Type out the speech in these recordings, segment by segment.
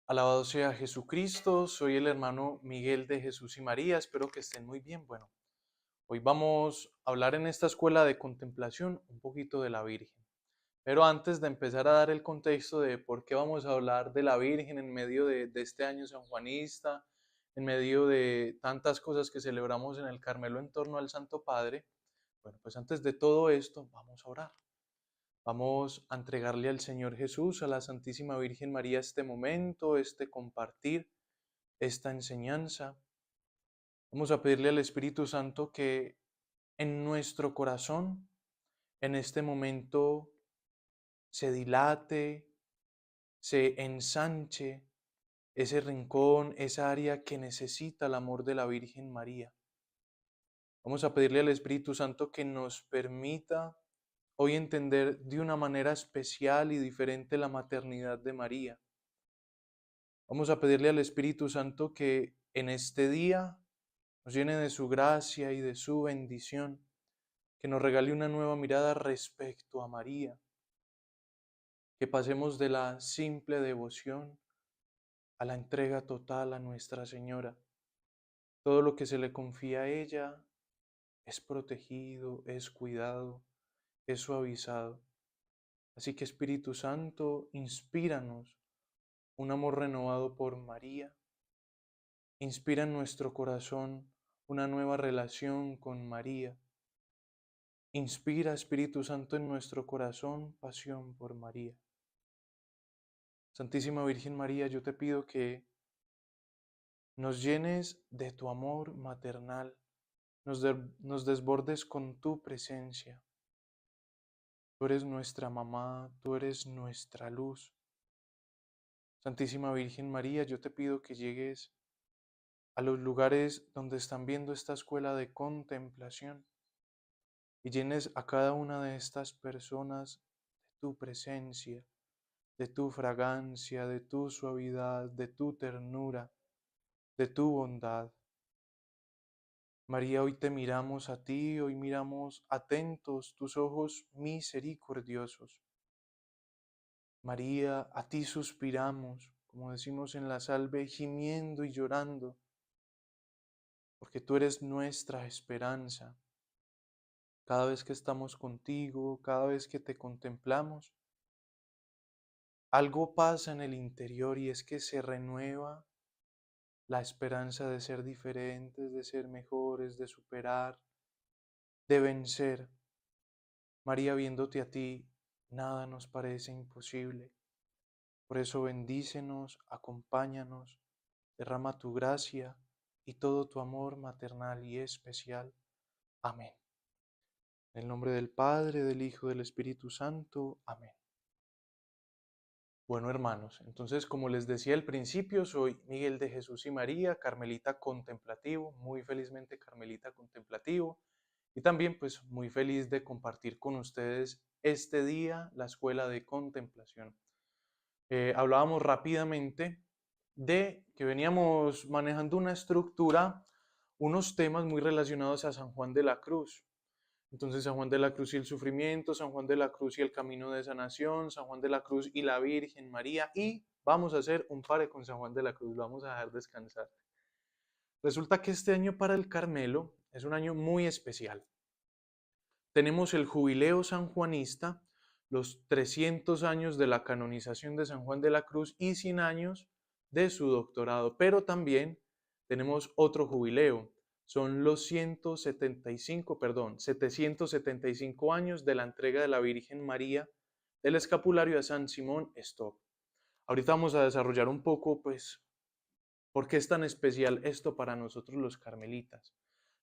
Alabado sea Jesucristo, soy el hermano Miguel de Jesús y María, espero que estén muy bien. Bueno, hoy vamos a hablar en esta escuela de contemplación un poquito de la Virgen. Pero antes de empezar a dar el contexto de por qué vamos a hablar de la Virgen en medio de este año sanjuanista, en medio de tantas cosas que celebramos en el Carmelo en torno al Santo Padre, bueno, pues antes de todo esto vamos a orar. Vamos a entregarle al Señor Jesús, a la Santísima Virgen María, este momento, este compartir, esta enseñanza. Vamos a pedirle al Espíritu Santo que en nuestro corazón, en este momento, se dilate, se ensanche ese rincón, esa área que necesita el amor de la Virgen María. Vamos a pedirle al Espíritu Santo que nos permita hoy entender de una manera especial y diferente la maternidad de María. Vamos a pedirle al Espíritu Santo que en este día nos llene de su gracia y de su bendición, que nos regale una nueva mirada respecto a María, que pasemos de la simple devoción a la entrega total a Nuestra Señora. Todo lo que se le confía a ella es protegido, es cuidado, es suavizado. Así que Espíritu Santo, inspíranos un amor renovado por María. Inspira en nuestro corazón una nueva relación con María. Inspira, Espíritu Santo, en nuestro corazón pasión por María. Santísima Virgen María, yo te pido que nos llenes de tu amor maternal, nos desbordes con tu presencia. Tú eres nuestra mamá, tú eres nuestra luz. Santísima Virgen María, yo te pido que llegues a los lugares donde están viendo esta escuela de contemplación y llenes a cada una de estas personas de tu presencia, de tu fragancia, de tu suavidad, de tu ternura, de tu bondad. María, hoy te miramos a ti, hoy miramos atentos tus ojos misericordiosos. María, a ti suspiramos, como decimos en la salve, gimiendo y llorando, porque tú eres nuestra esperanza. Cada vez que estamos contigo, cada vez que te contemplamos, algo pasa en el interior y es que se renueva la esperanza de ser diferentes, de ser mejores, de superar, de vencer. María, viéndote a ti, nada nos parece imposible. Por eso bendícenos, acompáñanos, derrama tu gracia y todo tu amor maternal y especial. Amén. En el nombre del Padre, del Hijo, del Espíritu Santo. Amén. Bueno, hermanos, entonces como les decía al principio, soy Miguel de Jesús y María, carmelita contemplativo, muy felizmente carmelita contemplativo, y también pues muy feliz de compartir con ustedes este día la escuela de contemplación. Hablábamos rápidamente de que veníamos manejando una estructura, unos temas muy relacionados a San Juan de la Cruz. Entonces, San Juan de la Cruz y el sufrimiento, San Juan de la Cruz y el camino de sanación, San Juan de la Cruz y la Virgen María, y vamos a hacer un pare con San Juan de la Cruz, lo vamos a dejar descansar. Resulta que este año para el Carmelo es un año muy especial. Tenemos el jubileo sanjuanista, los 300 años de la canonización de San Juan de la Cruz y 100 años de su doctorado, pero también tenemos otro jubileo, son los 775 años de la entrega de la Virgen María del escapulario a San Simón Stock. Ahorita vamos a desarrollar un poco, pues, por qué es tan especial esto para nosotros los carmelitas.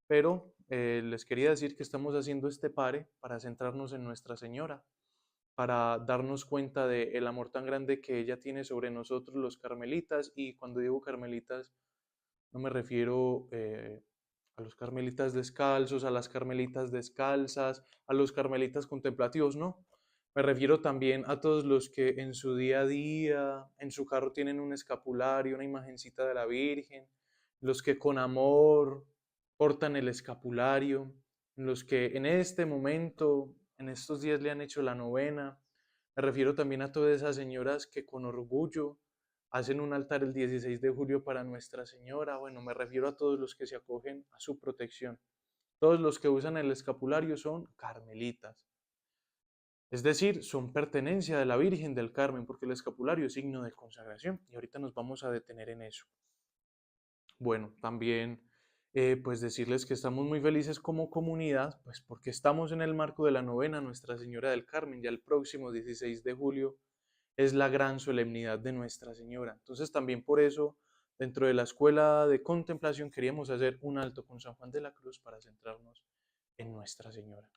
Pero les quería decir que estamos haciendo este pare para centrarnos en Nuestra Señora, para darnos cuenta del amor tan grande que ella tiene sobre nosotros los carmelitas. Y cuando digo carmelitas, no me refiero a los carmelitas descalzos, a las carmelitas descalzas, a los carmelitas contemplativos, no. Me refiero también a todos los que en su día a día, en su carro tienen un escapulario, una imagencita de la Virgen, los que con amor portan el escapulario, los que en este momento, en estos días le han hecho la novena. Me refiero también a todas esas señoras que con orgullo hacen un altar el 16 de julio para Nuestra Señora. Bueno, me refiero a todos los que se acogen a su protección. Todos los que usan el escapulario son carmelitas. Es decir, son pertenencia de la Virgen del Carmen, porque el escapulario es signo de consagración. Y ahorita nos vamos a detener en eso. Bueno, también pues decirles que estamos muy felices como comunidad, pues porque estamos en el marco de la novena Nuestra Señora del Carmen. Ya el próximo 16 de julio es la gran solemnidad de Nuestra Señora. Entonces también por eso, dentro de la escuela de contemplación, queríamos hacer un alto con San Juan de la Cruz para centrarnos en Nuestra Señora.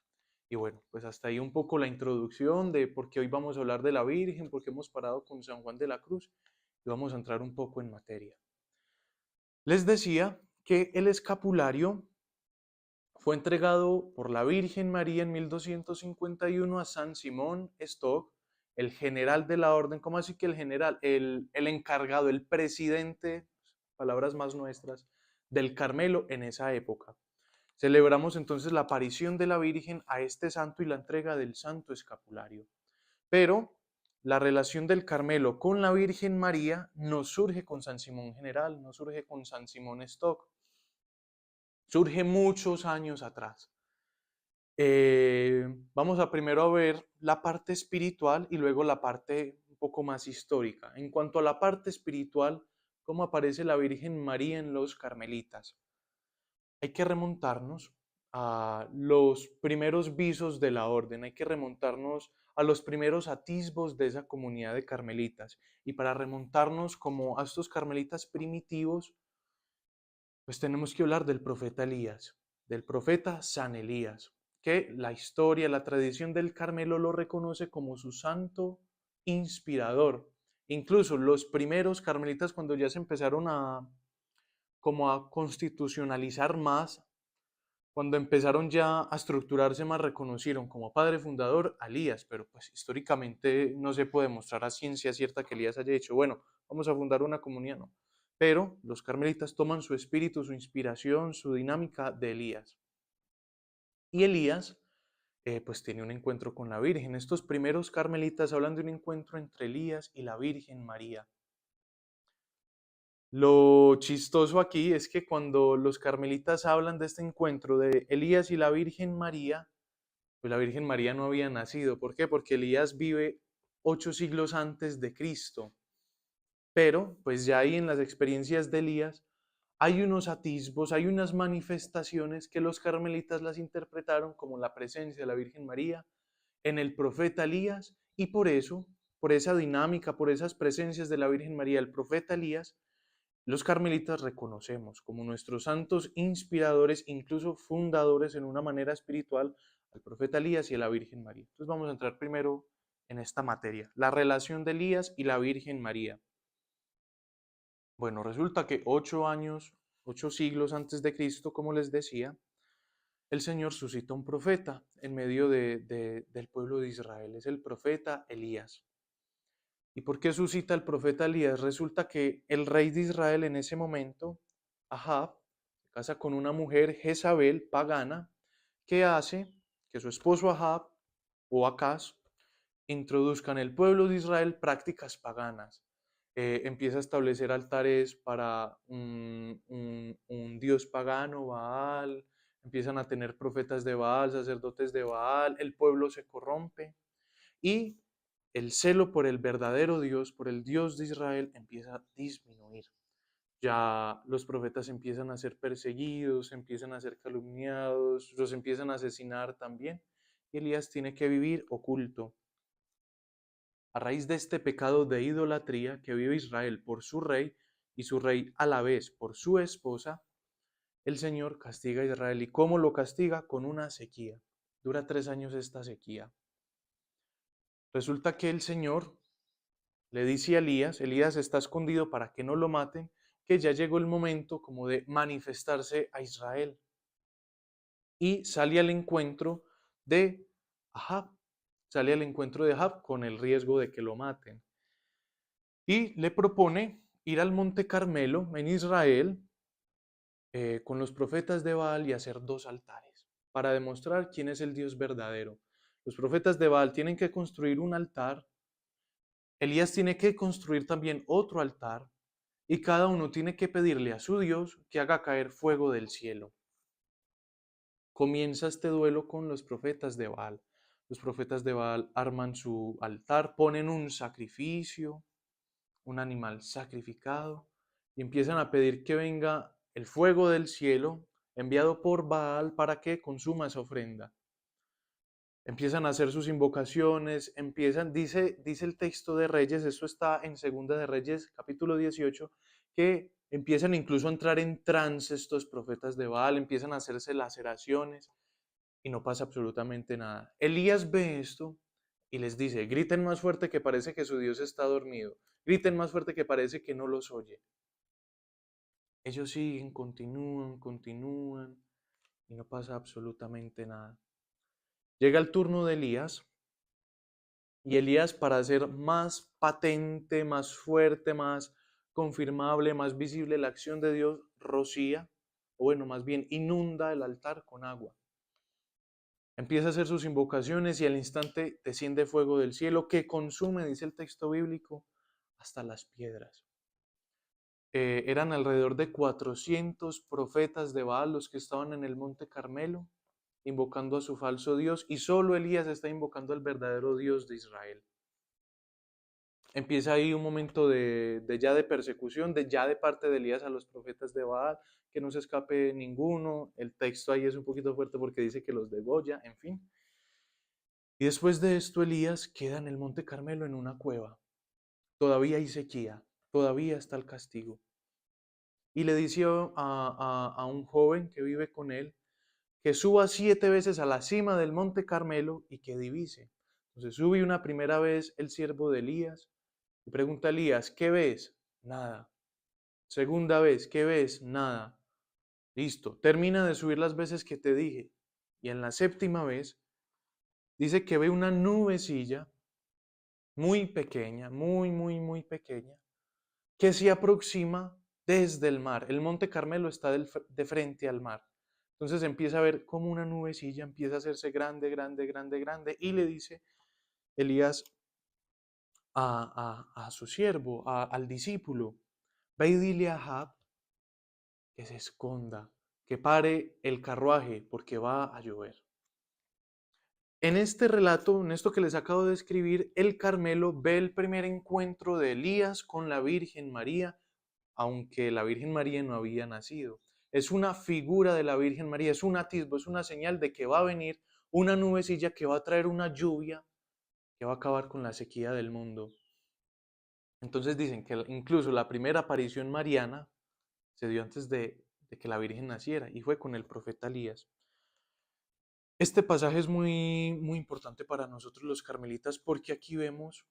Y bueno, pues hasta ahí un poco la introducción de por qué hoy vamos a hablar de la Virgen, por qué hemos parado con San Juan de la Cruz y vamos a entrar un poco en materia. Les decía que el escapulario fue entregado por la Virgen María en 1251 a San Simón Stock, el general de la orden. ¿Cómo así que el general? El encargado, el presidente, palabras más nuestras, del Carmelo en esa época. Celebramos entonces la aparición de la Virgen a este santo y la entrega del santo escapulario. Pero la relación del Carmelo con la Virgen María no surge con San Simón General, no surge con San Simón Stock, surge muchos años atrás. Vamos a primero a ver la parte espiritual y luego la parte un poco más histórica. En cuanto a la parte espiritual, ¿cómo aparece la Virgen María en los carmelitas? Hay que remontarnos a los primeros visos de la orden, hay que remontarnos a los primeros atisbos de esa comunidad de carmelitas. Y para remontarnos como a estos carmelitas primitivos, pues tenemos que hablar del profeta Elías, del profeta San Elías, que la historia, la tradición del Carmelo lo reconoce como su santo inspirador. Incluso los primeros carmelitas, cuando ya se empezaron como a constitucionalizar más, cuando empezaron ya a estructurarse más, reconocieron como padre fundador a Elías, pero pues históricamente no se puede demostrar a ciencia cierta que Elías haya dicho, bueno, vamos a fundar una comunidad, no. Pero los carmelitas toman su espíritu, su inspiración, su dinámica de Elías. Y Elías pues tiene un encuentro con la Virgen. Estos primeros carmelitas hablan de un encuentro entre Elías y la Virgen María. Lo chistoso aquí es que cuando los carmelitas hablan de este encuentro de Elías y la Virgen María, pues la Virgen María no había nacido. ¿Por qué? Porque Elías vive 8 siglos antes de Cristo. Pero, pues ya ahí en las experiencias de Elías, hay unos atisbos, hay unas manifestaciones que los carmelitas las interpretaron como la presencia de la Virgen María en el profeta Elías, y por eso, por esa dinámica, por esas presencias de la Virgen María, el profeta Elías, los carmelitas reconocemos como nuestros santos inspiradores, incluso fundadores en una manera espiritual, al profeta Elías y a la Virgen María. Entonces vamos a entrar primero en esta materia, la relación de Elías y la Virgen María. Bueno, resulta que 8 años, 8 siglos antes de Cristo, como les decía, el Señor suscita un profeta en medio del pueblo de Israel. Es el profeta Elías. ¿Y por qué suscita el profeta Elías? Resulta que el rey de Israel en ese momento, Ahab, se casa con una mujer Jezabel, pagana, que hace que su esposo Ahab o Acaz introduzca en el pueblo de Israel prácticas paganas. Empieza a establecer altares para un dios pagano, Baal, empiezan a tener profetas de Baal, sacerdotes de Baal, el pueblo se corrompe y el celo por el verdadero Dios, por el Dios de Israel, empieza a disminuir. Ya los profetas empiezan a ser perseguidos, empiezan a ser calumniados, los empiezan a asesinar también. Y Elías tiene que vivir oculto. A raíz de este pecado de idolatría que vive Israel por su rey y su rey a la vez por su esposa, el Señor castiga a Israel. ¿Y cómo lo castiga? Con una sequía. Dura 3 años esta sequía. Resulta que el Señor le dice a Elías, Elías está escondido para que no lo maten, que ya llegó el momento como de manifestarse a Israel. Y sale al encuentro de Ahab, sale al encuentro de Ahab con el riesgo de que lo maten. Y le propone ir al Monte Carmelo en Israel con los profetas de Baal y hacer 2 altares para demostrar quién es el Dios verdadero. Los profetas de Baal tienen que construir un altar Elías tiene que construir también otro altar y cada uno tiene que pedirle a su Dios que haga caer fuego del cielo. Comienza este duelo con los profetas de Baal. Los profetas de Baal arman su altar, ponen un sacrificio, un animal sacrificado, y empiezan a pedir que venga el fuego del cielo enviado por Baal para que consuma esa ofrenda. Empiezan a hacer sus invocaciones, dice el texto de Reyes, esto está en Segunda de Reyes, capítulo 18, que empiezan incluso a entrar en trance estos profetas de Baal, empiezan a hacerse laceraciones y no pasa absolutamente nada. Elías ve esto y les dice, griten más fuerte que parece que su Dios está dormido, griten más fuerte que parece que no los oye. Ellos siguen, continúan y no pasa absolutamente nada. Llega el turno de Elías y Elías, para hacer más patente, más fuerte, más confirmable, más visible la acción de Dios, rocía, o bueno, más bien inunda el altar con agua. Empieza a hacer sus invocaciones y al instante desciende fuego del cielo que consume, dice el texto bíblico, hasta las piedras. Eran alrededor de 400 profetas de Baal los que estaban en el monte Carmelo invocando a su falso Dios y solo Elías está invocando al verdadero Dios de Israel. Empieza ahí un momento ya de persecución, ya de parte de Elías a los profetas de Baal, que no se escape ninguno. El texto ahí es un poquito fuerte porque dice que los degolla, en fin. Y después de esto Elías queda en el monte Carmelo en una cueva. Todavía hay sequía, todavía está el castigo. Y le dice a un joven que vive con él que suba 7 veces a la cima del monte Carmelo y que divise. Entonces sube una primera vez el siervo de Elías y pregunta a Elías, ¿qué ves? Nada. Segunda vez, ¿qué ves? Nada. Listo, termina de subir las veces que te dije. Y en la séptima vez dice que ve una nubecilla muy pequeña, muy pequeña, que se aproxima desde el mar. El monte Carmelo está de frente al mar. Entonces empieza a ver como una nubecilla empieza a hacerse grande, y le dice Elías a su siervo, al discípulo, ve y dile a Ahab que se esconda, que pare el carruaje porque va a llover. En este relato, en esto que les acabo de escribir, el Carmelo ve el primer encuentro de Elías con la Virgen María, aunque la Virgen María no había nacido. Es una figura de la Virgen María, es un atisbo, es una señal de que va a venir una nubecilla que va a traer una lluvia que va a acabar con la sequía del mundo. Entonces dicen que incluso la primera aparición mariana se dio antes de que la Virgen naciera y fue con el profeta Elías. Este pasaje es muy importante para nosotros los carmelitas porque aquí vemos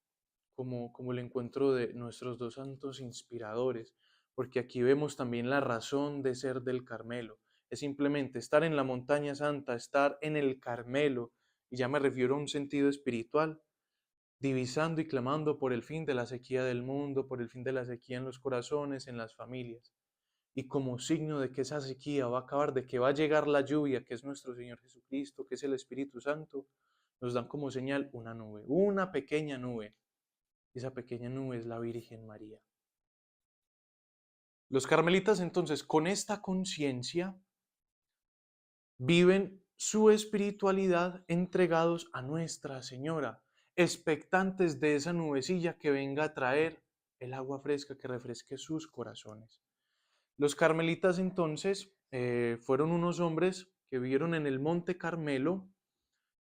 como el encuentro de nuestros dos santos inspiradores, porque aquí vemos también la razón de ser del Carmelo. Es simplemente estar en la montaña santa, estar en el Carmelo, y ya me refiero a un sentido espiritual, divisando y clamando por el fin de la sequía del mundo, por el fin de la sequía en los corazones, en las familias. Y como signo de que esa sequía va a acabar, de que va a llegar la lluvia, que es nuestro Señor Jesucristo, que es el Espíritu Santo, nos dan como señal una nube, una pequeña nube. Esa pequeña nube es la Virgen María. Los carmelitas entonces con esta conciencia viven su espiritualidad entregados a Nuestra Señora, expectantes de esa nubecilla que venga a traer el agua fresca que refresque sus corazones. Los carmelitas entonces fueron unos hombres que vivieron en el Monte Carmelo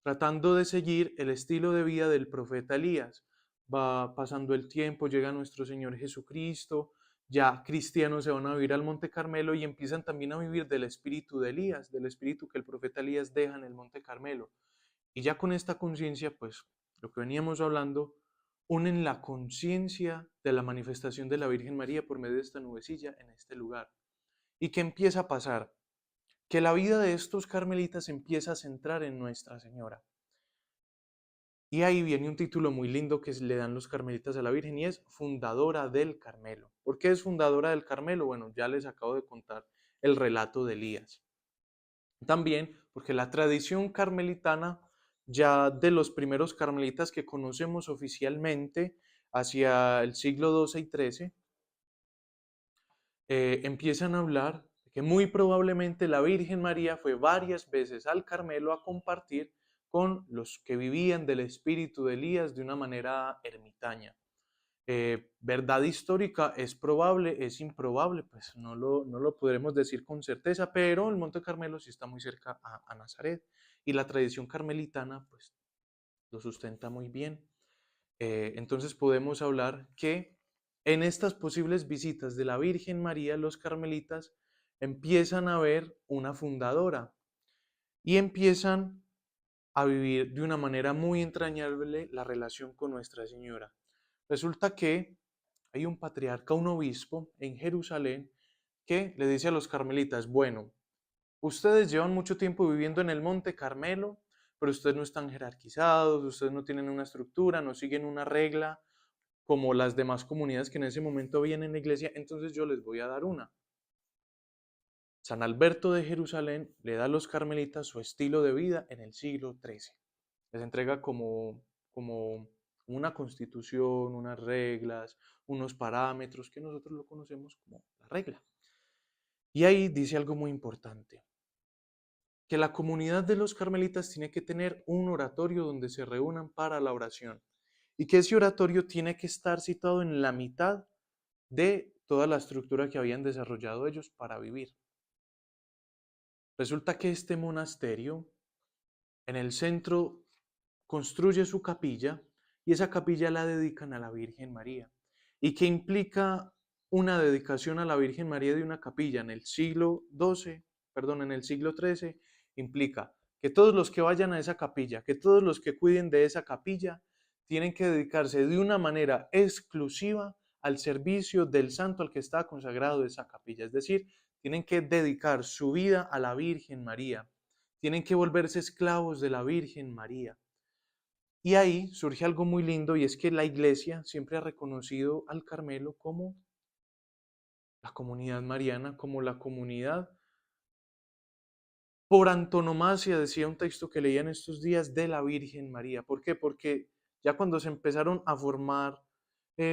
tratando de seguir el estilo de vida del profeta Elías. Va pasando el tiempo, llega nuestro Señor Jesucristo, ya cristianos se van a vivir al Monte Carmelo y empiezan también a vivir del espíritu de Elías, del espíritu que el profeta Elías deja en el Monte Carmelo. Y ya con esta conciencia, pues lo que veníamos hablando, unen la conciencia de la manifestación de la Virgen María por medio de esta nubecilla en este lugar. ¿Y qué empieza a pasar? Que la vida de estos carmelitas empieza a centrar en Nuestra Señora. Y ahí viene un título muy lindo que le dan los carmelitas a la Virgen y es fundadora del Carmelo. ¿Por qué es fundadora del Carmelo? Bueno, ya les acabo de contar el relato de Elías. También porque la tradición carmelitana, ya de los primeros carmelitas que conocemos oficialmente, hacia el siglo XII y XIII, empiezan a hablar de que muy probablemente la Virgen María fue varias veces al Carmelo a compartir con los que vivían del espíritu de Elías de una manera ermitaña. Verdad histórica es probable, es improbable, pues no lo podremos decir con certeza, pero el Monte Carmelo sí está muy cerca a Nazaret y la tradición carmelitana pues lo sustenta muy bien. Entonces podemos hablar que en estas posibles visitas de la Virgen María, los carmelitas empiezan a ver una fundadora y empiezan a vivir de una manera muy entrañable la relación con Nuestra Señora. Resulta que hay un patriarca, un obispo en Jerusalén que le dice a los carmelitas, bueno, ustedes llevan mucho tiempo viviendo en el Monte Carmelo, pero ustedes no están jerarquizados, ustedes no tienen una estructura, no siguen una regla como las demás comunidades que en ese momento habían en la iglesia, entonces yo les voy a dar una. San Alberto de Jerusalén le da a los carmelitas su estilo de vida en el siglo XIII. Les entrega como una constitución, unas reglas, unos parámetros que nosotros lo conocemos como la regla. Y ahí dice algo muy importante, que la comunidad de los carmelitas tiene que tener un oratorio donde se reúnan para la oración y que ese oratorio tiene que estar situado en la mitad de toda la estructura que habían desarrollado ellos para vivir. Resulta que este monasterio en el centro construye su capilla y esa capilla la dedican a la Virgen María. ¿Y qué implica una dedicación a la Virgen María de una capilla en el siglo XII, perdón, en el siglo XIII? Implica que todos los que vayan a esa capilla, que todos los que cuiden de esa capilla, tienen que dedicarse de una manera exclusiva al servicio del santo al que está consagrado esa capilla. Es decir, tienen que dedicar su vida a la Virgen María. Tienen que volverse esclavos de la Virgen María. Y ahí surge algo muy lindo y es que la iglesia siempre ha reconocido al Carmelo como la comunidad mariana, como la comunidad por antonomasia, decía un texto que leía en estos días, de la Virgen María. ¿Por qué? Porque ya cuando se empezaron a formar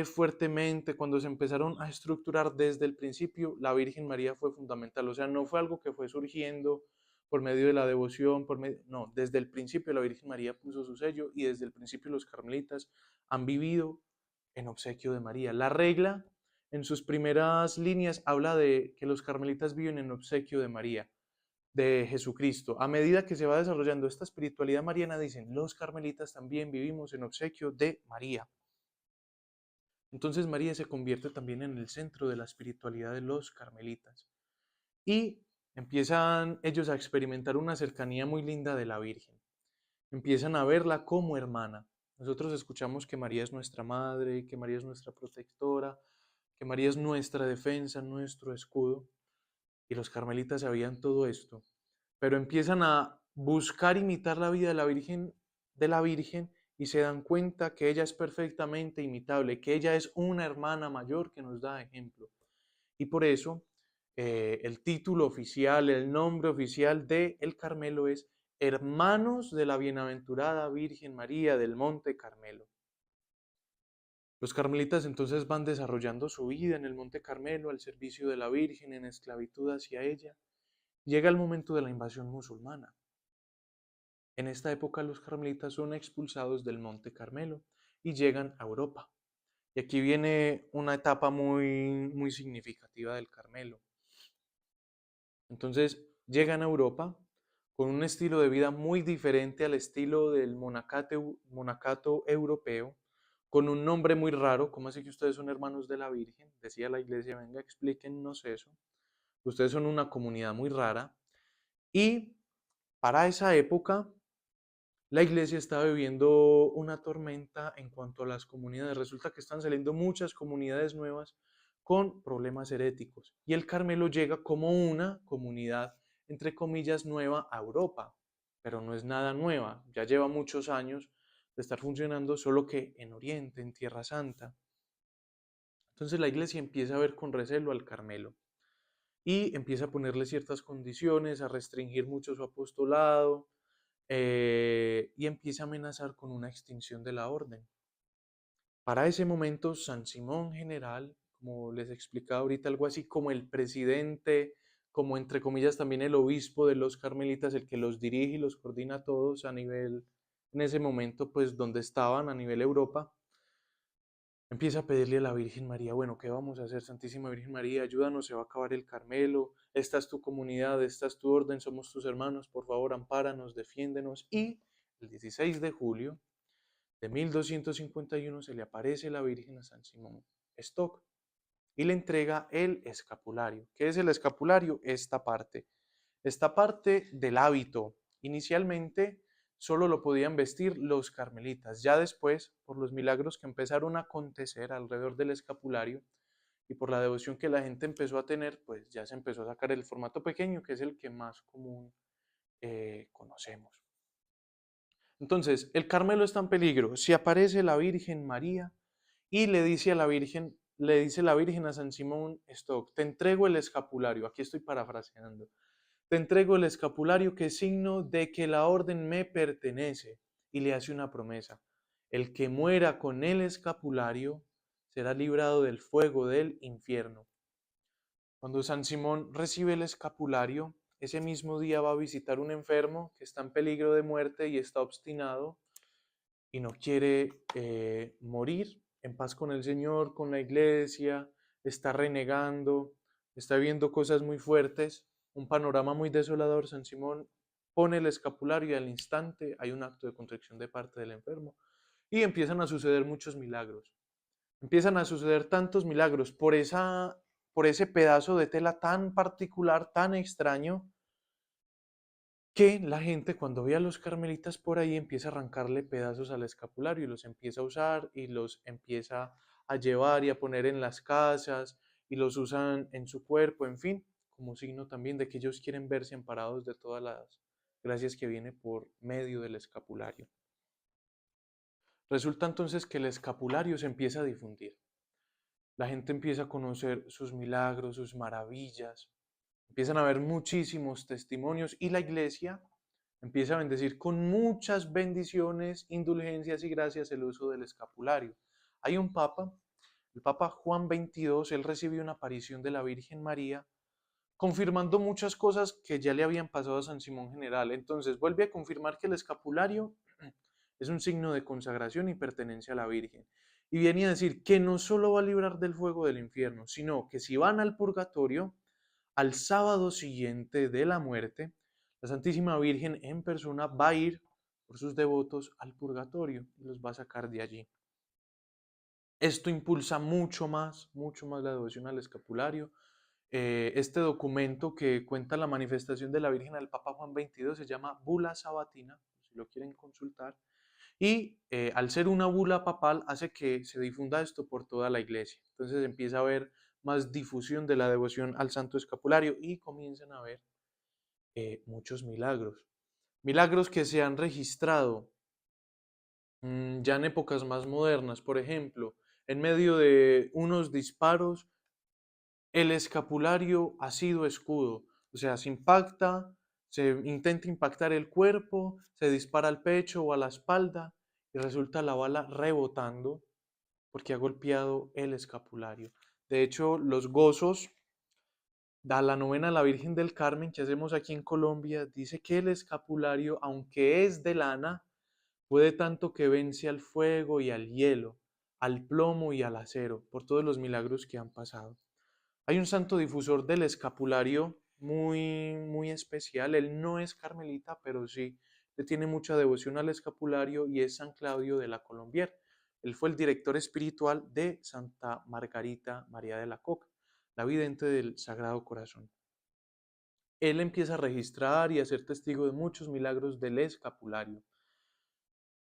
fuertemente, cuando se empezaron a estructurar desde el principio, la Virgen María fue fundamental. O sea, no fue algo que fue surgiendo por medio de la devoción, no, desde el principio la Virgen María puso su sello y desde el principio los carmelitas han vivido en obsequio de María. La regla, en sus primeras líneas, habla de que los carmelitas viven en obsequio de María, de Jesucristo. A medida que se va desarrollando esta espiritualidad mariana, dicen, los carmelitas también vivimos en obsequio de María. Entonces María se convierte también en el centro de la espiritualidad de los carmelitas. Y empiezan ellos a experimentar una cercanía muy linda de la Virgen. Empiezan a verla como hermana. Nosotros escuchamos que María es nuestra madre, que María es nuestra protectora, que María es nuestra defensa, nuestro escudo. Y los carmelitas sabían todo esto, pero empiezan a buscar imitar la vida de la Virgen y se dan cuenta que ella es perfectamente imitable, que ella es una hermana mayor que nos da ejemplo. Y por eso el título oficial, el nombre oficial de El Carmelo es Hermanos de la Bienaventurada Virgen María del Monte Carmelo. Los carmelitas entonces van desarrollando su vida en el Monte Carmelo al servicio de la Virgen, en esclavitud hacia ella. Llega el momento de la invasión musulmana. En esta época los carmelitas son expulsados del Monte Carmelo y llegan a Europa. Y aquí viene una etapa muy significativa del Carmelo. Entonces llegan a Europa con un estilo de vida muy diferente al estilo del monacato europeo, con un nombre muy raro. ¿Cómo así que ustedes son hermanos de la Virgen? Decía la iglesia, venga, explíquennos eso. Ustedes son una comunidad muy rara. Y para esa época, la iglesia estaba viviendo una tormenta en cuanto a las comunidades. Resulta que están saliendo muchas comunidades nuevas con problemas heréticos. Y el Carmelo llega como una comunidad, entre comillas, nueva a Europa. Pero no es nada nueva. Ya lleva muchos años de estar funcionando, solo que en Oriente, en Tierra Santa. Entonces la iglesia empieza a ver con recelo al Carmelo y empieza a ponerle ciertas condiciones, a restringir mucho su apostolado, y empieza a amenazar con una extinción de la orden. Para ese momento, San Simón General, como les explicaba ahorita, algo así como el presidente, como entre comillas también el obispo de los carmelitas, el que los dirige y los coordina a todos a nivel, en ese momento, pues donde estaban a nivel Europa, empieza a pedirle a la Virgen María, bueno, ¿qué vamos a hacer, Santísima Virgen María? Ayúdanos, se va a acabar el Carmelo, esta es tu comunidad, esta es tu orden, somos tus hermanos, por favor, ampáranos, defiéndenos. Y el 16 de julio de 1251 se le aparece la Virgen a San Simón Stock y le entrega el escapulario. ¿Qué es el escapulario? Esta parte del hábito. Inicialmente solo lo podían vestir los carmelitas. Ya después, por los milagros que empezaron a acontecer alrededor del escapulario y por la devoción que la gente empezó a tener, pues ya se empezó a sacar el formato pequeño, que es el que más común conocemos. Entonces, el Carmelo está en peligro. Si aparece la Virgen María y le dice a la Virgen, le dice la Virgen a San Simón Stock, te entrego el escapulario, aquí estoy parafraseando, te entrego el escapulario que es signo de que la orden me pertenece, y le hace una promesa, el que muera con el escapulario será librado del fuego del infierno. Cuando San Simón recibe el escapulario, ese mismo día va a visitar un enfermo que está en peligro de muerte y está obstinado y no quiere morir en paz con el Señor, con la iglesia, está renegando, está viendo cosas muy fuertes, un panorama muy desolador. San Simón pone el escapulario y al instante hay un acto de contrición de parte del enfermo y empiezan a suceder muchos milagros. Empiezan a suceder tantos milagros por ese pedazo de tela tan particular, tan extraño, que la gente cuando ve a los carmelitas por ahí empieza a arrancarle pedazos al escapulario y los empieza a usar y los empieza a llevar y a poner en las casas y los usan en su cuerpo, en fin, como signo también de que ellos quieren verse amparados de todas las gracias que viene por medio del escapulario. Resulta entonces que el escapulario se empieza a difundir. La gente empieza a conocer sus milagros, sus maravillas, empiezan a haber muchísimos testimonios y la iglesia empieza a bendecir con muchas bendiciones, indulgencias y gracias el uso del escapulario. Hay un papa, el Papa Juan XXII, él recibió una aparición de la Virgen María, confirmando muchas cosas que ya le habían pasado a San Simón General. Entonces vuelve a confirmar que el escapulario es un signo de consagración y pertenencia a la Virgen. Y viene a decir que no solo va a librar del fuego del infierno, sino que si van al purgatorio, al sábado siguiente de la muerte, la Santísima Virgen en persona va a ir por sus devotos al purgatorio y los va a sacar de allí. Esto impulsa mucho más la devoción al escapulario. Este documento que cuenta la manifestación de la Virgen al Papa Juan XXII se llama Bula Sabatina, si lo quieren consultar, y al ser una bula papal hace que se difunda esto por toda la iglesia. Entonces empieza a haber más difusión de la devoción al Santo Escapulario y comienzan a haber muchos milagros. Milagros que se han registrado ya en épocas más modernas. Por ejemplo, en medio de unos disparos, el escapulario ha sido escudo. O sea, se impacta, se intenta impactar el cuerpo, se dispara al pecho o a la espalda y resulta la bala rebotando porque ha golpeado el escapulario. De hecho, los gozos da la novena a la Virgen del Carmen que hacemos aquí en Colombia, dice que el escapulario, aunque es de lana, puede tanto que vence al fuego y al hielo, al plomo y al acero, por todos los milagros que han pasado. Hay un santo difusor del escapulario muy especial. Él no es carmelita, pero sí le tiene mucha devoción al escapulario y es San Claudio de la Colombier. Él fue el director espiritual de Santa Margarita María de la Coca, la vidente del Sagrado Corazón. Él empieza a registrar y a ser testigo de muchos milagros del escapulario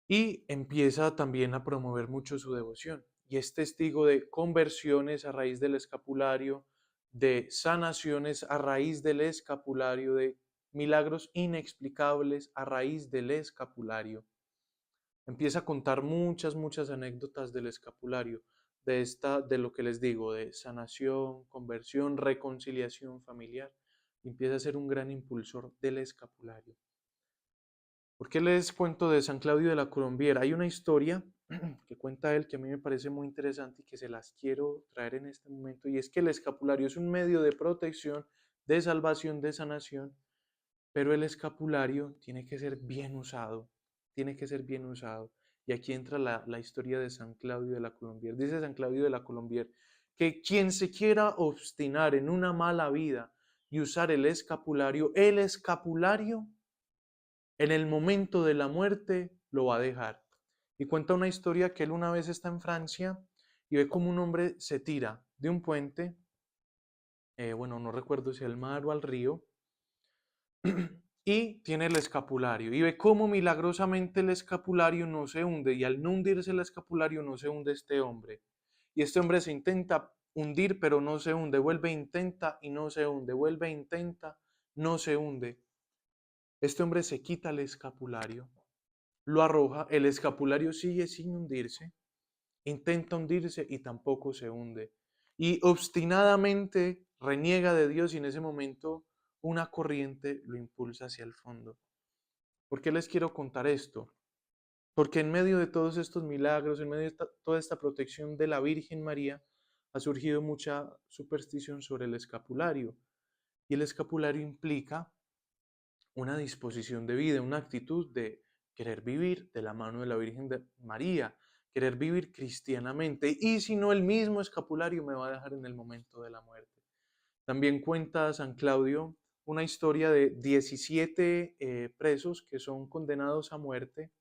y empieza también a promover mucho su devoción y es testigo de conversiones a raíz del escapulario, de sanaciones a raíz del escapulario, de milagros inexplicables a raíz del escapulario. Empieza a contar muchas anécdotas del escapulario, de lo que les digo, de sanación, conversión, reconciliación familiar. Empieza a ser un gran impulsor del escapulario. ¿Por qué les cuento de San Claudio de la Colombiera? Hay una historia que cuenta él, que a mí me parece muy interesante y que se las quiero traer en este momento, y es que el escapulario es un medio de protección, de salvación, de sanación, pero el escapulario tiene que ser bien usado, tiene que ser bien usado. Y aquí entra la historia de San Claudio de la Colombier. Dice San Claudio de la Colombier que quien se quiera obstinar en una mala vida y usar el escapulario en el momento de la muerte lo va a dejar. Y cuenta una historia que él una vez está en Francia y ve como un hombre se tira de un puente, bueno, no recuerdo si al mar o al río, y tiene el escapulario y ve cómo milagrosamente el escapulario no se hunde, y al no hundirse el escapulario no se hunde este hombre. Y este hombre se intenta hundir pero no se hunde, vuelve, intenta y no se hunde, vuelve, intenta, no se hunde. Este hombre se quita el escapulario, lo arroja, el escapulario sigue sin hundirse, intenta hundirse y tampoco se hunde. Y obstinadamente reniega de Dios, y en ese momento una corriente lo impulsa hacia el fondo. ¿Por qué les quiero contar esto? Porque en medio de todos estos milagros, en medio de toda esta protección de la Virgen María, ha surgido mucha superstición sobre el escapulario. Y el escapulario implica una disposición de vida, una actitud de querer vivir de la mano de la Virgen de María, querer vivir cristianamente, y si no, el mismo escapulario me va a dejar en el momento de la muerte. También cuenta San Claudio una historia de 17 presos que son condenados a muerte,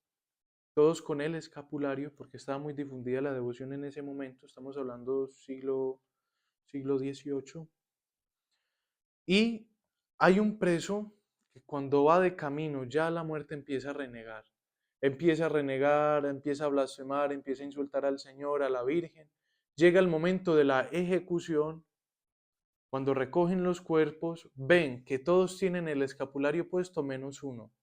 todos con el escapulario, porque estaba muy difundida la devoción en ese momento, estamos hablando siglo XVIII, y hay un preso que cuando va de camino ya a la muerte empieza a renegar, empieza a blasfemar, empieza a insultar al Señor, a la Virgen. Llega el momento de la ejecución, cuando recogen los cuerpos, ven que todos tienen el escapulario puesto menos uno.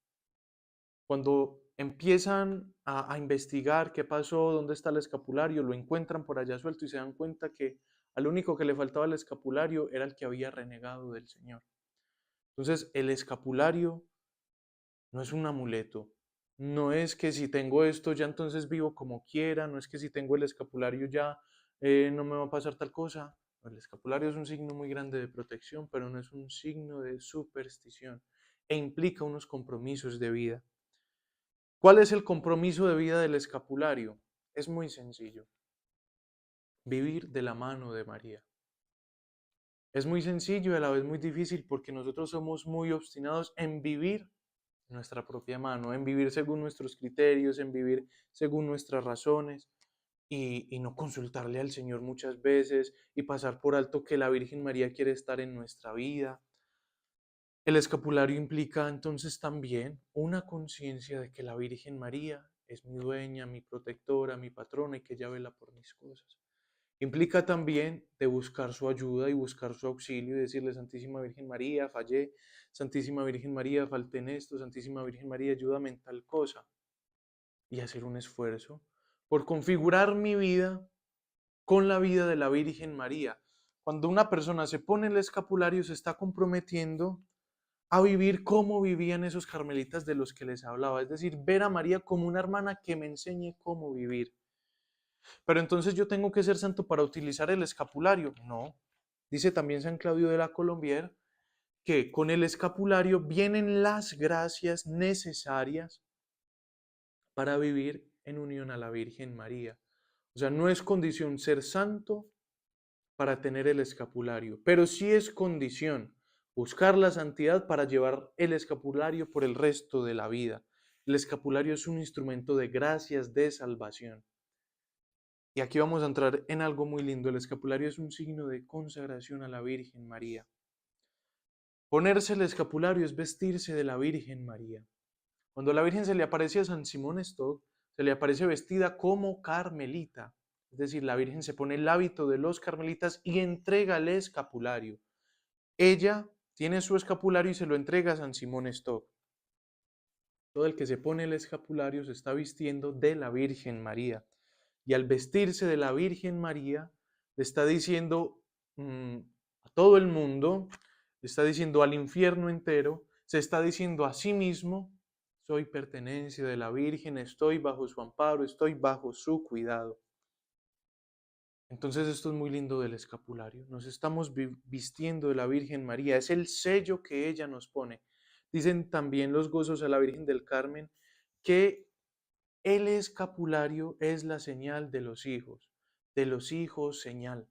Cuando empiezan a investigar qué pasó, dónde está el escapulario, lo encuentran por allá suelto y se dan cuenta que al único que le faltaba el escapulario era el que había renegado del Señor. Entonces, el escapulario no es un amuleto. No es que si tengo esto ya entonces vivo como quiera, no es que si tengo el escapulario ya no me va a pasar tal cosa. El escapulario es un signo muy grande de protección, pero no es un signo de superstición e implica unos compromisos de vida. ¿Cuál es el compromiso de vida del escapulario? Es muy sencillo. Vivir de la mano de María. Es muy sencillo y a la vez muy difícil, porque nosotros somos muy obstinados en vivir nuestra propia mano, en vivir según nuestros criterios, en vivir según nuestras razones, y no consultarle al Señor muchas veces y pasar por alto que la Virgen María quiere estar en nuestra vida. El escapulario implica entonces también una conciencia de que la Virgen María es mi dueña, mi protectora, mi patrona, y que ella vela por mis cosas. Implica también de buscar su ayuda y buscar su auxilio y decirle: Santísima Virgen María, fallé, Santísima Virgen María, falté en esto, Santísima Virgen María, ayúdame en tal cosa. Y hacer un esfuerzo por configurar mi vida con la vida de la Virgen María. Cuando una persona se pone el escapulario, se está comprometiendo a vivir como vivían esos carmelitas de los que les hablaba, es decir, ver a María como una hermana que me enseñe cómo vivir. Pero entonces yo tengo que ser santo para utilizar el escapulario. No. Dice también San Claudio de la Colombier que con el escapulario vienen las gracias necesarias para vivir en unión a la Virgen María. O sea, no es condición ser santo para tener el escapulario, pero sí es condición buscar la santidad para llevar el escapulario por el resto de la vida. El escapulario es un instrumento de gracias, de salvación. Y aquí vamos a entrar en algo muy lindo. El escapulario es un signo de consagración a la Virgen María. Ponerse el escapulario es vestirse de la Virgen María. Cuando a la Virgen se le aparece a San Simón Stock, se le aparece vestida como carmelita. Es decir, la Virgen se pone el hábito de los carmelitas y entrega el escapulario. Ella tiene su escapulario y se lo entrega a San Simón Stock. Todo el que se pone el escapulario se está vistiendo de la Virgen María. Y al vestirse de la Virgen María, le está diciendo a todo el mundo, le está diciendo al infierno entero, se está diciendo a sí mismo soy pertenencia de la Virgen, estoy bajo su amparo, estoy bajo su cuidado. Entonces esto es muy lindo del escapulario. Nos estamos vistiendo de la Virgen María. Es el sello que ella nos pone. Dicen también los gozos a la Virgen del Carmen que el escapulario es la señal de los hijos señal.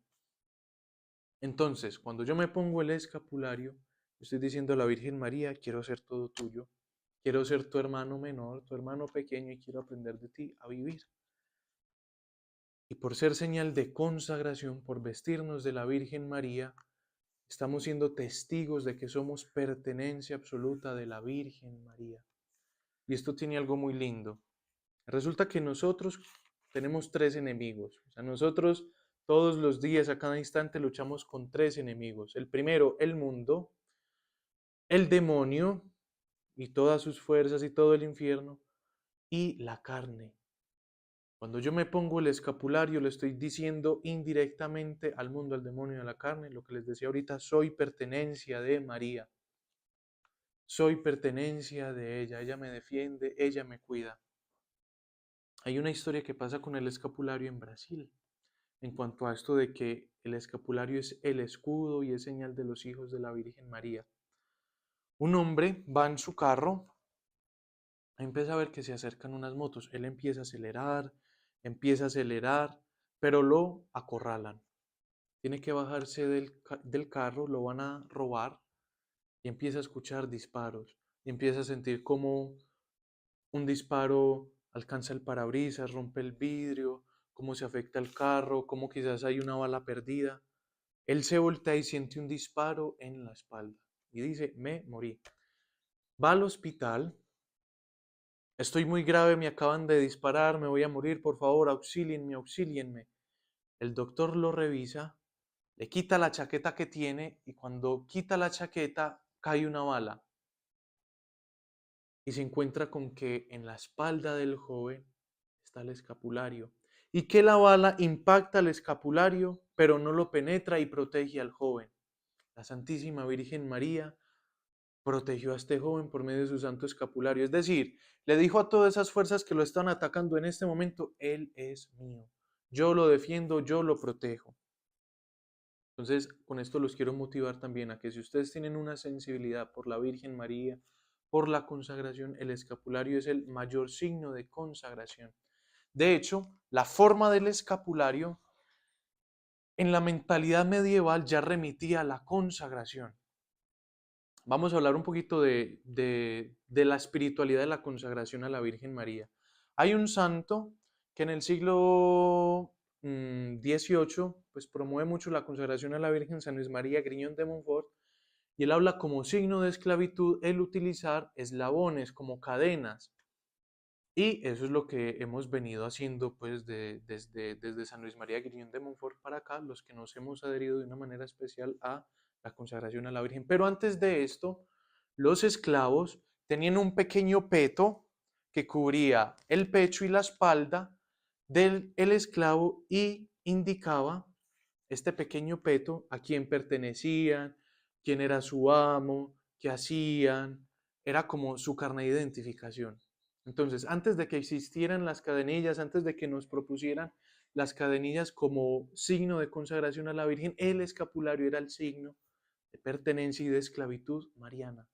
Entonces, cuando yo me pongo el escapulario, estoy diciendo a la Virgen María, quiero ser todo tuyo, quiero ser tu hermano menor, tu hermano pequeño y quiero aprender de ti a vivir. Y por ser señal de consagración, por vestirnos de la Virgen María, estamos siendo testigos de que somos pertenencia absoluta de la Virgen María. Y esto tiene algo muy lindo. Resulta que nosotros tenemos tres enemigos. O sea, nosotros todos los días, a cada instante, luchamos con tres enemigos. El primero, el mundo, el demonio y todas sus fuerzas y todo el infierno, y la carne. Cuando yo me pongo el escapulario, le estoy diciendo indirectamente al mundo, al demonio y a la carne, lo que les decía ahorita, soy pertenencia de María. Soy pertenencia de ella me defiende, ella me cuida. Hay una historia que pasa con el escapulario en Brasil, en cuanto a esto de que el escapulario es el escudo y es señal de los hijos de la Virgen María. Un hombre va en su carro, empieza a ver que se acercan unas motos, él empieza a acelerar, pero lo acorralan. Tiene que bajarse del carro, lo van a robar y empieza a escuchar disparos y empieza a sentir como un disparo alcanza el parabrisas, rompe el vidrio, cómo se afecta el carro, cómo quizás hay una bala perdida. Él se voltea y siente un disparo en la espalda y dice, me morí. Va al hospital, estoy muy grave, me acaban de disparar, me voy a morir, por favor, auxílienme, auxílienme. El doctor lo revisa, le quita la chaqueta que tiene y cuando quita la chaqueta cae una bala y se encuentra con que en la espalda del joven está el escapulario y que la bala impacta el escapulario pero no lo penetra y protege al joven. La Santísima Virgen María protegió a este joven por medio de su santo escapulario. Es decir, le dijo a todas esas fuerzas que lo están atacando en este momento, Él es mío. Yo lo defiendo, yo lo protejo. Entonces, con esto los quiero motivar también a que si ustedes tienen una sensibilidad por la Virgen María, por la consagración, el escapulario es el mayor signo de consagración. De hecho, la forma del escapulario en la mentalidad medieval ya remitía a la consagración. Vamos a hablar un poquito de la espiritualidad de la consagración a la Virgen María. Hay un santo que en el siglo XVIII pues, promueve mucho la consagración a la Virgen, San Luis María Griñón de Montfort, y él habla como signo de esclavitud el utilizar eslabones como cadenas. Y eso es lo que hemos venido haciendo pues desde San Luis María Griñón de Montfort para acá, los que nos hemos adherido de una manera especial a la consagración a la Virgen. Pero antes de esto, los esclavos tenían un pequeño peto que cubría el pecho y la espalda del el esclavo y indicaba este pequeño peto a quién pertenecían, quién era su amo, qué hacían, era como su carne de identificación. Entonces, antes de que existieran las cadenillas, antes de que nos propusieran las cadenillas como signo de consagración a la Virgen, el escapulario era el signo de pertenencia y de esclavitud mariana.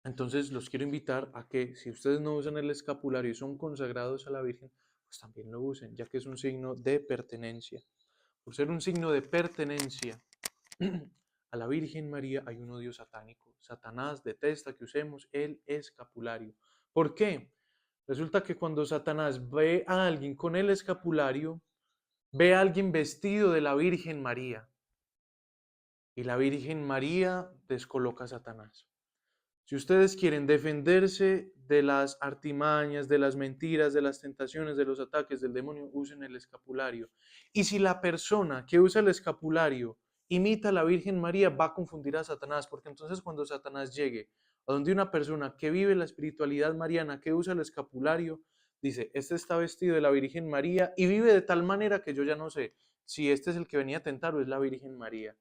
Entonces, los quiero invitar a que si ustedes no usan el escapulario y son consagrados a la Virgen, pues también lo usen, ya que es un signo de pertenencia. Por ser un signo de pertenencia a la Virgen María, hay un odio satánico. Satanás detesta que usemos el escapulario. ¿Por qué? Resulta que cuando Satanás ve a alguien con el escapulario, ve a alguien vestido de la Virgen María. Y la Virgen María descoloca a Satanás. Si ustedes quieren defenderse de las artimañas, de las mentiras, de las tentaciones, de los ataques del demonio, usen el escapulario. Y si la persona que usa el escapulario imita a la Virgen María, va a confundir a Satanás, porque entonces cuando Satanás llegue a donde una persona que vive la espiritualidad mariana, que usa el escapulario, dice, este está vestido de la Virgen María y vive de tal manera que yo ya no sé si este es el que venía a tentar o es la Virgen María.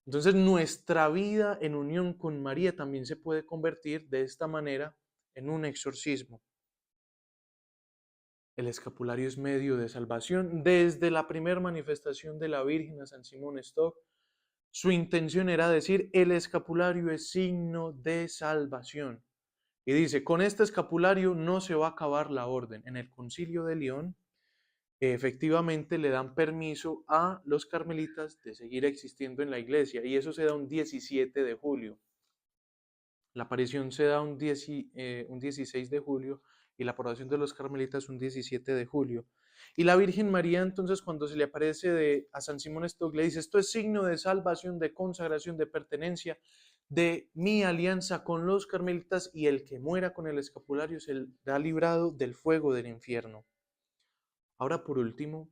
Entonces nuestra vida en unión con María también se puede convertir de esta manera en un exorcismo. El escapulario es medio de salvación. Desde la primera manifestación de la Virgen a San Simón Stock, su intención era decir, el escapulario es signo de salvación. Y dice, con este escapulario no se va a acabar la orden. En el Concilio de León, efectivamente le dan permiso a los carmelitas de seguir existiendo en la iglesia, y eso se da un 17 de julio. La aparición se da un 16 de julio y la aprobación de los carmelitas un 17 de julio. Y la Virgen María, entonces, cuando se le aparece a San Simón Stock, le dice, esto es signo de salvación, de consagración, de pertenencia, de mi alianza con los carmelitas, y el que muera con el escapulario será librado del fuego del infierno. Ahora, por último,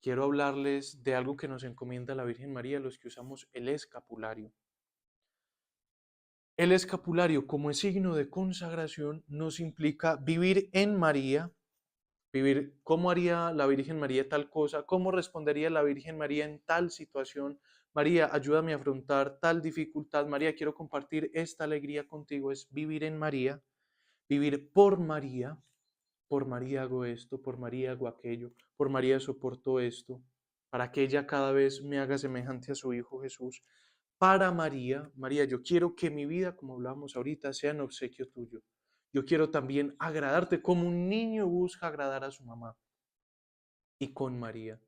quiero hablarles de algo que nos encomienda la Virgen María, los que usamos el escapulario. El escapulario, como es signo de consagración, nos implica vivir en María, vivir cómo haría la Virgen María tal cosa, cómo respondería la Virgen María en tal situación. María, ayúdame a afrontar tal dificultad. María, quiero compartir esta alegría contigo. Es vivir en María, vivir por María hago esto, por María hago aquello, por María soporto esto, para que ella cada vez me haga semejante a su Hijo Jesús. Para María, María, yo quiero que mi vida, como hablábamos ahorita, sea en obsequio tuyo. Yo quiero también agradarte como un niño busca agradar a su mamá. Y con María,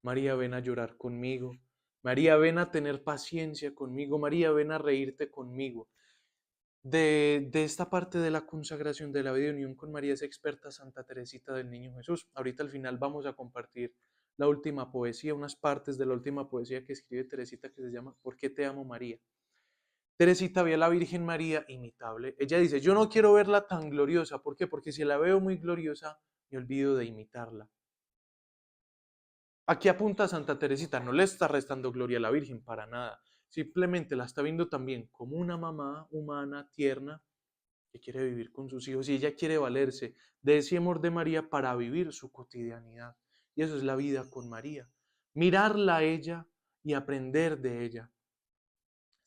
María, ven a llorar conmigo. María, ven a tener paciencia conmigo. María, ven a reírte conmigo. De esta parte de la consagración de la vida de unión con María es experta Santa Teresita del Niño Jesús. Ahorita al final vamos a compartir la última poesía, unas partes de la última poesía que escribe Teresita, que se llama ¿Por qué te amo, María? Teresita ve a la Virgen María imitable. Ella dice, yo no quiero verla tan gloriosa. ¿Por qué? Porque si la veo muy gloriosa, me olvido de imitarla. Aquí apunta Santa Teresita, no le está restando gloria a la Virgen para nada. Simplemente la está viendo también como una mamá humana, tierna, que quiere vivir con sus hijos, y ella quiere valerse de ese amor de María para vivir su cotidianidad. Y eso es la vida con María. Mirarla a ella y aprender de ella.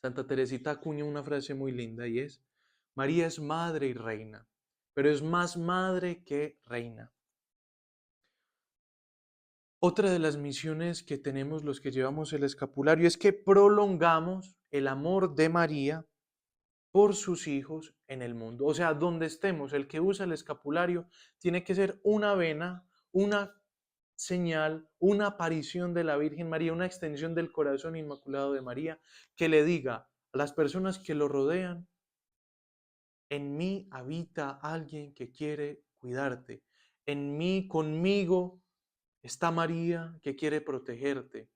Santa Teresita acuña una frase muy linda y es, María es madre y reina, pero es más madre que reina. Otra de las misiones que tenemos los que llevamos el escapulario es que prolongamos el amor de María por sus hijos en el mundo. O sea, donde estemos, el que usa el escapulario tiene que ser una vena, una señal, una aparición de la Virgen María, una extensión del corazón inmaculado de María, que le diga a las personas que lo rodean, en mí habita alguien que quiere cuidarte. En mí, conmigo, está María que quiere protegerte.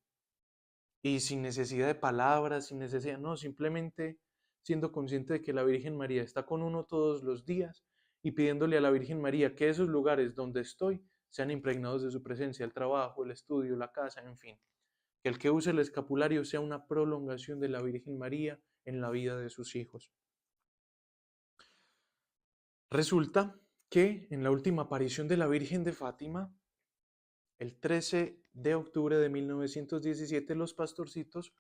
Y sin necesidad de palabras, sin necesidad, no, simplemente siendo consciente de que la Virgen María está con uno todos los días y pidiéndole a la Virgen María que esos lugares donde estoy sean impregnados de su presencia, el trabajo, el estudio, la casa, en fin. Que el que use el escapulario sea una prolongación de la Virgen María en la vida de sus hijos. Resulta que en la última aparición de la Virgen de Fátima, el 13 de octubre de 1917, los pastorcitos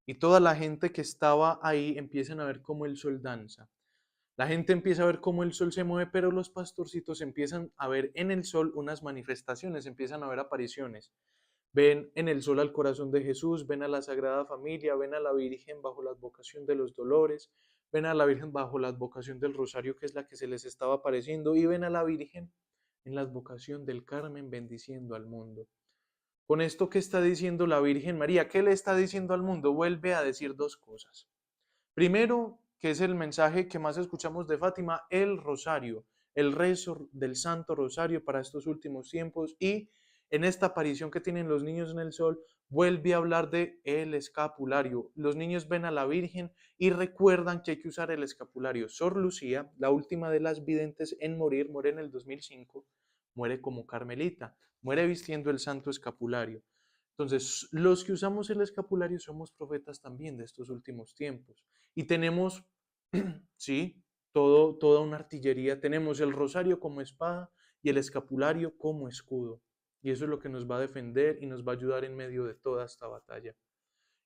y toda la gente que estaba ahí empiezan a ver cómo el sol danza. La gente empieza a ver cómo el sol se mueve, pero los pastorcitos empiezan a ver en el sol unas manifestaciones, empiezan a ver apariciones. Ven en el sol al corazón de Jesús, ven a la Sagrada Familia, ven a la Virgen bajo la advocación de los dolores, ven a la Virgen bajo la advocación del Rosario, que es la que se les estaba apareciendo, y ven a la Virgen en la advocación del Carmen bendiciendo al mundo. Con esto, ¿qué está diciendo la Virgen María? ¿Qué le está diciendo al mundo? Vuelve a decir dos cosas. Primero, que es el mensaje que más escuchamos de Fátima, el rosario, el rezo del Santo Rosario para estos últimos tiempos, y en esta aparición que tienen los niños en el sol, vuelve a hablar de el escapulario. Los niños ven a la Virgen y recuerdan que hay que usar el escapulario. Sor Lucía, la última de las videntes en morir, muere en el 2005, muere como carmelita, muere vistiendo el santo escapulario. Entonces, los que usamos el escapulario somos profetas también de estos últimos tiempos. Y tenemos, sí, toda una artillería. Tenemos el rosario como espada y el escapulario como escudo. Y eso es lo que nos va a defender y nos va a ayudar en medio de toda esta batalla.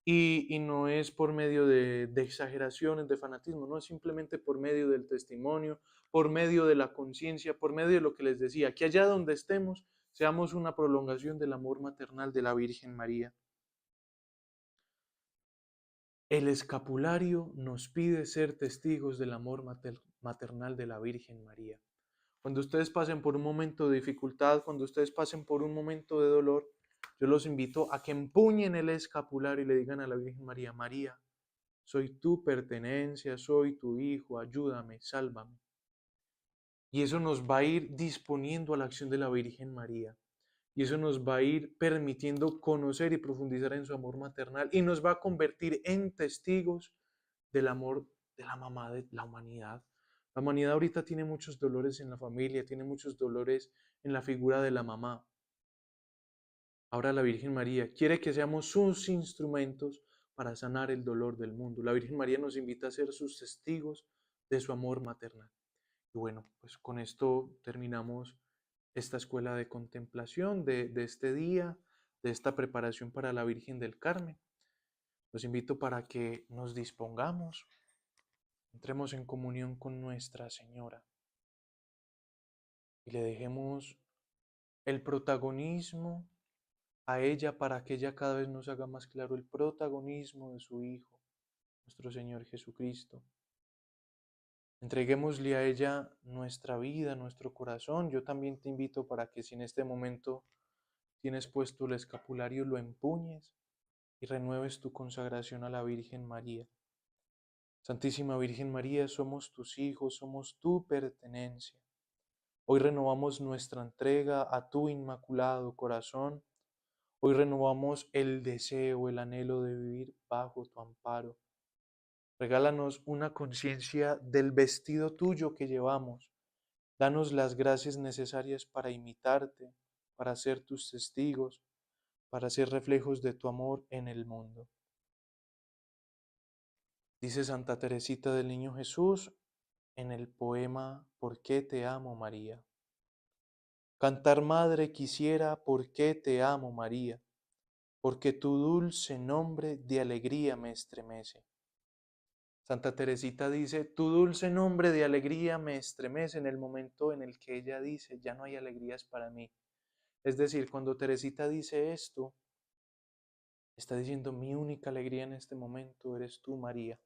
Y no es por medio de exageraciones, de fanatismo, no es simplemente por medio del testimonio, por medio de la conciencia, por medio de lo que les decía, que allá donde estemos seamos una prolongación del amor maternal de la Virgen María. El escapulario nos pide ser testigos del amor maternal de la Virgen María. Cuando ustedes pasen por un momento de dificultad, cuando ustedes pasen por un momento de dolor, yo los invito a que empuñen el escapulario y le digan a la Virgen María: María, soy tu pertenencia, soy tu hijo, ayúdame, sálvame. Y eso nos va a ir disponiendo a la acción de la Virgen María. Y eso nos va a ir permitiendo conocer y profundizar en su amor maternal y nos va a convertir en testigos del amor de la mamá de la humanidad. La humanidad ahorita tiene muchos dolores en la familia, tiene muchos dolores en la figura de la mamá. Ahora la Virgen María quiere que seamos sus instrumentos para sanar el dolor del mundo. La Virgen María nos invita a ser sus testigos de su amor maternal. Y bueno, pues con esto terminamos esta escuela de contemplación de este día, de esta preparación para la Virgen del Carmen. Los invito para que nos dispongamos, entremos en comunión con Nuestra Señora y le dejemos el protagonismo a ella para que ella cada vez nos haga más claro el protagonismo de su Hijo, nuestro Señor Jesucristo. Entreguémosle a ella nuestra vida, nuestro corazón. Yo también te invito para que si en este momento tienes puesto el escapulario, lo empuñes y renueves tu consagración a la Virgen María. Santísima Virgen María, somos tus hijos, somos tu pertenencia. Hoy renovamos nuestra entrega a tu inmaculado corazón. Hoy renovamos el deseo, el anhelo de vivir bajo tu amparo. Regálanos una conciencia del vestido tuyo que llevamos. Danos las gracias necesarias para imitarte, para ser tus testigos, para ser reflejos de tu amor en el mundo. Dice Santa Teresita del Niño Jesús en el poema ¿Por qué te amo, María? Cantar, madre, quisiera, ¿por qué te amo, María? Porque tu dulce nombre de alegría me estremece. Santa Teresita dice, tu dulce nombre de alegría me estremece en el momento en el que ella dice, ya no hay alegrías para mí. Es decir, cuando Teresita dice esto, está diciendo, mi única alegría en este momento eres tú, María.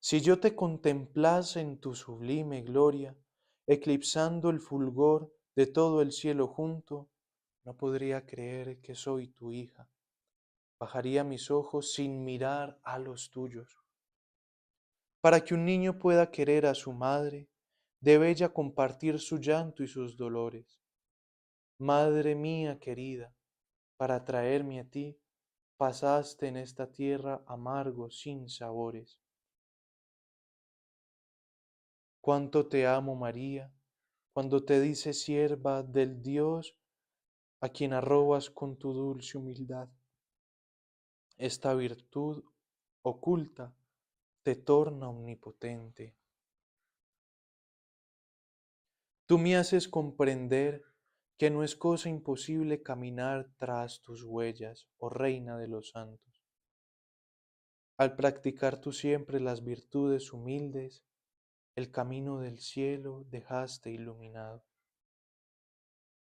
Si yo te contemplase en tu sublime gloria, eclipsando el fulgor de todo el cielo junto, no podría creer que soy tu hija. Bajaría mis ojos sin mirar a los tuyos. Para que un niño pueda querer a su madre, debe ella compartir su llanto y sus dolores. Madre mía querida, para traerme a ti, pasaste en esta tierra amargo sin sabores. Cuánto te amo, María, cuando te dice sierva del Dios a quien arrobas con tu dulce humildad. Esta virtud oculta te torna omnipotente. Tú me haces comprender que no es cosa imposible caminar tras tus huellas, oh Reina de los santos. Al practicar tú siempre las virtudes humildes, el camino del cielo dejaste iluminado.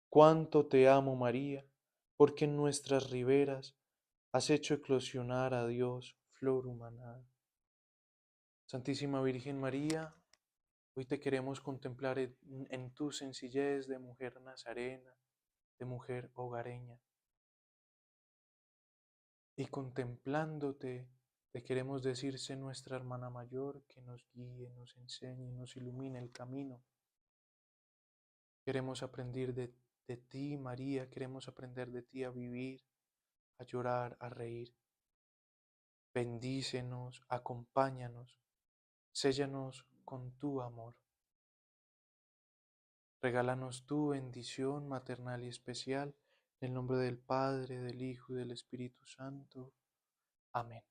Cuánto te amo, María, porque en nuestras riberas has hecho eclosionar a Dios flor humanada. Santísima Virgen María, hoy te queremos contemplar en tu sencillez de mujer nazarena, de mujer hogareña. Y contemplándote, te queremos decir, sé nuestra hermana mayor, que nos guíe, nos enseñe, nos ilumine el camino. Queremos aprender de ti, María, queremos aprender de ti a vivir, a llorar, a reír. Bendícenos, acompáñanos, séllanos con tu amor. Regálanos tu bendición maternal y especial, en el nombre del Padre, del Hijo y del Espíritu Santo. Amén.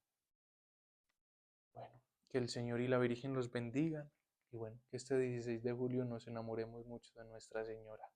Bueno, que el Señor y la Virgen los bendigan. Y bueno, que este 16 de julio nos enamoremos mucho de Nuestra Señora.